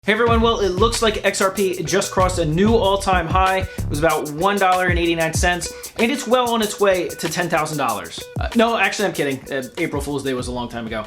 Hey everyone, well, it looks like XRP just crossed a new all-time high. It was about $1.89, and it's well on its way to $10,000. No, actually, I'm kidding. April Fool's Day was a long time ago.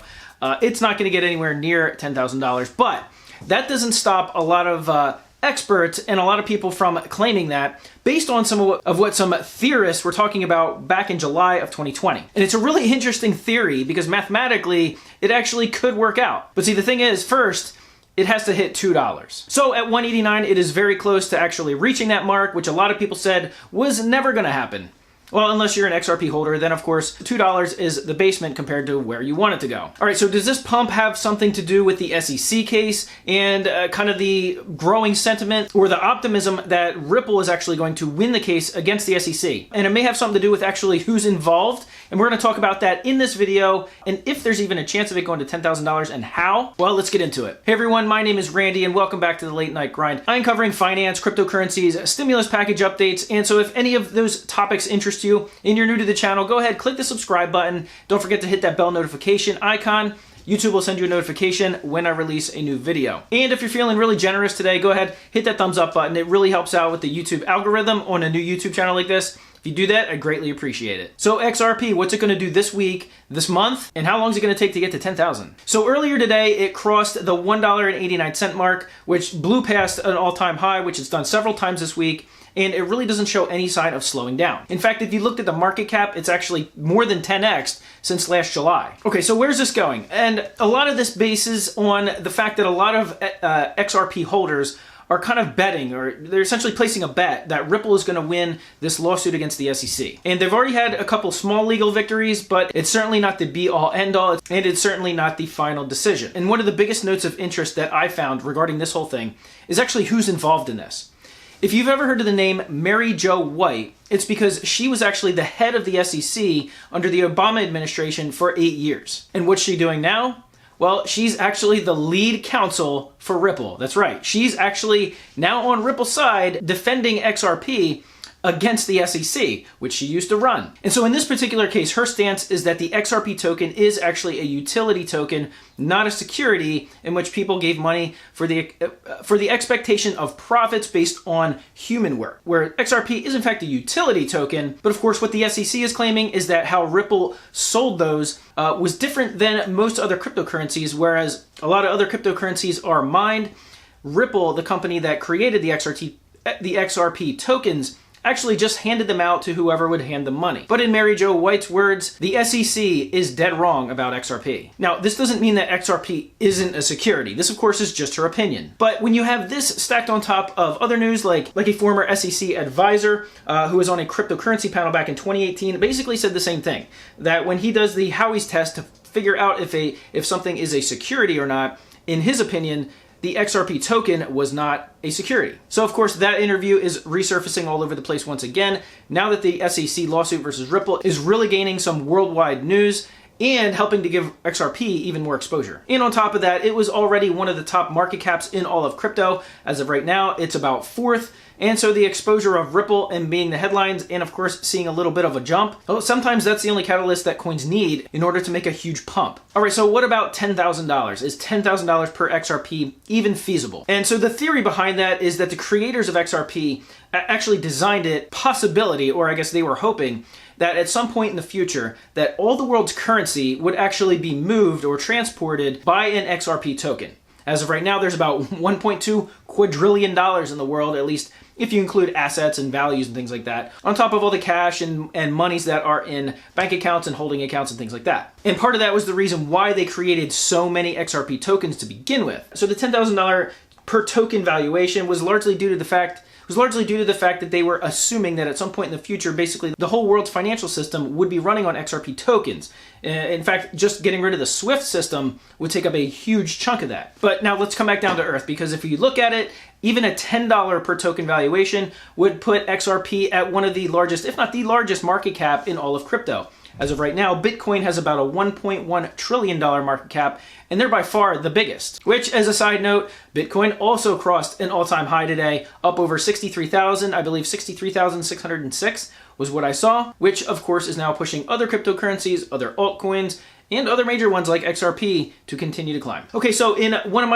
It's not going to get anywhere near $10,000, but that doesn't stop a lot of experts and a lot of people from claiming that based on some of what some theorists were talking about back in July of 2020. And it's a really interesting theory because mathematically, it actually could work out. But see, the thing is, first, it has to hit $2. So at 189, it is very close to actually reaching that mark, which a lot of people said was never going to happen. Well, unless you're an XRP holder, then of course, $2 is the basement compared to where you want it to go. All right, so does this pump have something to do with the SEC case and kind of the growing sentiment or the optimism that Ripple is actually going to win the case against the SEC? And it may have something to do with actually who's involved, and we're going to talk about that in this video, and if there's even a chance of it going to $10,000 and how. Well, let's get into it. Hey everyone, my name is Randy, and welcome back to the Late Night Grind. I'm covering finance, cryptocurrencies, stimulus package updates, and so if any of those topics interest you and you're new to the channel, go ahead, click the subscribe button. Don't forget to hit that bell notification icon. YouTube will send you a notification when I release a new video. And if you're feeling really generous today, go ahead, hit that thumbs up button. It really helps out with the YouTube algorithm on a new YouTube channel like this. If you do that, I greatly appreciate it. So XRP, what's it going to do this week, this month, and how long is it going to take to get to 10,000? So earlier today, it crossed the $1.89 mark, which blew past an all-time high, which it's done several times this week, and it really doesn't show any sign of slowing down. In fact, if you looked at the market cap, it's actually more than 10x since last July. Okay, so where's this going? And a lot of this bases on the fact that a lot of XRP holders are kind of betting, or they're essentially placing a bet that Ripple is going to win this lawsuit against the SEC. And they've already had a couple small legal victories, but it's certainly not the be-all, end-all, and it's certainly not the final decision. And one of the biggest notes of interest that I found regarding this whole thing is actually who's involved in this. If you've ever heard of the name Mary Jo White, it's because she was actually the head of the SEC under the Obama administration for 8 years. And what's she doing now? Well, she's actually the lead counsel for Ripple. That's right. She's actually now on Ripple's side defending XRP against the SEC, which she used to run. And so in this particular case, her stance is that the XRP token is actually a utility token, not a security in which people gave money for the expectation of profits based on human work, where XRP is in fact a utility token. But of course, what the SEC is claiming is that how Ripple sold those was different than most other cryptocurrencies, whereas a lot of other cryptocurrencies are mined. Ripple, the company that created the XRP tokens, actually just handed them out to whoever would hand them money. But in Mary Jo White's words, the SEC is dead wrong about XRP. Now, this doesn't mean that XRP isn't a security. This, of course, is just her opinion. But when you have this stacked on top of other news, like a former SEC advisor who was on a cryptocurrency panel back in 2018, basically said the same thing, that when he does the Howey's test to figure out if something is a security or not, in his opinion, the XRP token was not a security. So of course that interview is resurfacing all over the place once again, now that the SEC lawsuit versus Ripple is really gaining some worldwide news and helping to give XRP even more exposure. And on top of that, it was already one of the top market caps in all of crypto. As of right now, it's about fourth. And so the exposure of Ripple and being the headlines and of course seeing a little bit of a jump, well, sometimes that's the only catalyst that coins need in order to make a huge pump. All right, so what about $10,000? Is $10,000 per XRP even feasible? And so the theory behind that is that the creators of XRP actually designed it possibility, or I guess they were hoping, that at some point in the future that all the world's currency would actually be moved or transported by an XRP token. As of right now, there's about $1.2 quadrillion in the world, at least if you include assets and values and things like that, on top of all the cash and monies that are in bank accounts and holding accounts and things like that. And part of that was the reason why they created so many XRP tokens to begin with. So the $10,000 per token valuation was largely due to the fact that they were assuming that at some point in the future, basically the whole world's financial system would be running on XRP tokens. In fact, just getting rid of the SWIFT system would take up a huge chunk of that. But now let's come back down to earth, because if you look at it, even a $10 per token valuation would put XRP at one of the largest, if not the largest market cap in all of crypto. As of right now, Bitcoin has about a $1.1 trillion market cap, and they're by far the biggest. Which, as a side note, Bitcoin also crossed an all-time high today, up over 63,000, I believe 63,606 was what I saw, which of course is now pushing other cryptocurrencies, other altcoins, and other major ones like XRP to continue to climb. Okay, so in one of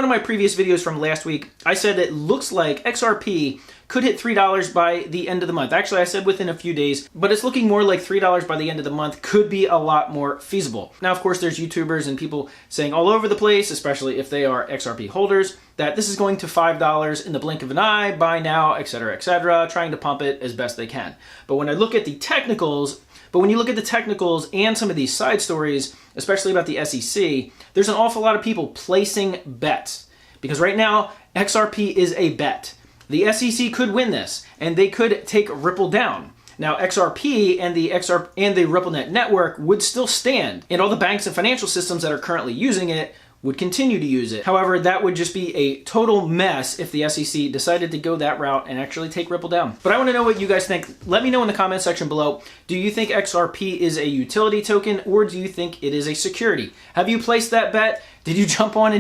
my previous videos from last week, I said it looks like XRP could hit $3 by the end of the month. Actually, I said within a few days, but it's looking more like $3 by the end of the month could be a lot more feasible. Now, of course, there's YouTubers and people saying all over the place, especially if they are XRP holders, that this is going to $5 in the blink of an eye, buy now, etc., trying to pump it as best they can. But when I look at the technicals, when you look at the technicals and some of these side stories, especially about the SEC, there's an awful lot of people placing bets. Because right now, XRP is a bet. The SEC could win this, and they could take Ripple down. Now, XRP and the RippleNet network would still stand, and all the banks and financial systems that are currently using it would continue to use it. However, that would just be a total mess if the SEC decided to go that route and actually take Ripple down. But I want to know what you guys think. Let me know in the comment section below. Do you think XRP is a utility token, or do you think it is a security? Have you placed that bet? Did you jump on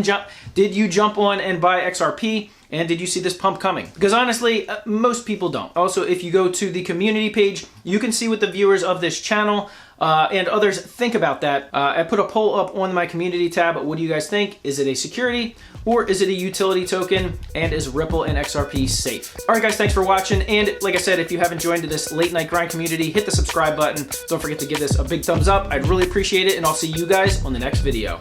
and buy XRP? And did you see this pump coming? Because honestly, most people don't. Also, if you go to the community page, you can see what the viewers of this channel and others think about that. I put a poll up on my community tab. What do you guys think? Is it a security or is it a utility token? And is Ripple and XRP safe? All right, guys, thanks for watching. And like I said, if you haven't joined this late night grind community, hit the subscribe button. Don't forget to give this a big thumbs up. I'd really appreciate it. And I'll see you guys on the next video.